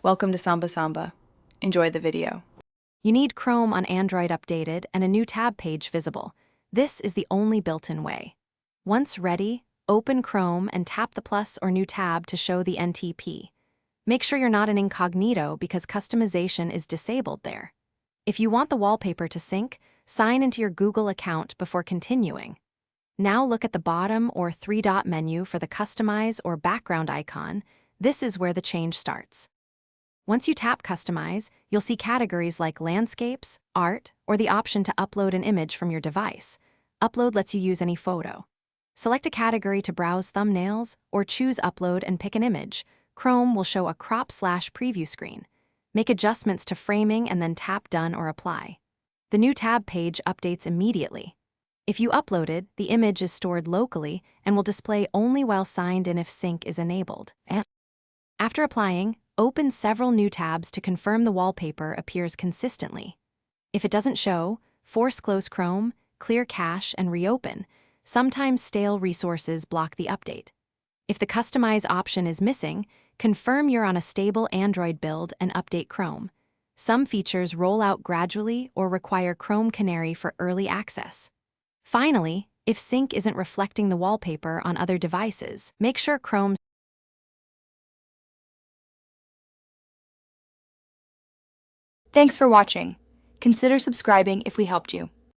Welcome to Samba Samba. Enjoy the video. You need Chrome on Android updated and a new tab page visible. This is the only built-in way. Once ready, open Chrome and tap the plus or new tab to show the NTP. Make sure you're not in incognito because customization is disabled there. If you want the wallpaper to sync, sign into your Google account before continuing. Now look at the bottom or three-dot menu for the Customize or Background icon. This is where the change starts. Once you tap Customize, you'll see categories like Landscapes, Art, or the option to upload an image from your device. Upload lets you use any photo. Select a category to browse thumbnails, or choose Upload and pick an image. Chrome will show a crop/preview screen. Make adjustments to framing and then tap Done or Apply. The new tab page updates immediately. If you uploaded, the image is stored locally and will display only while signed in if sync is enabled. After applying, open several new tabs to confirm the wallpaper appears consistently. If it doesn't show, force close Chrome, clear cache, and reopen. Sometimes stale resources block the update. If the Customize option is missing, confirm you're on a stable Android build and update Chrome. Some features roll out gradually or require Chrome Canary for early access. Finally, if sync isn't reflecting the wallpaper on other devices, make sure Chrome's Thanks for watching. Consider subscribing if we helped you.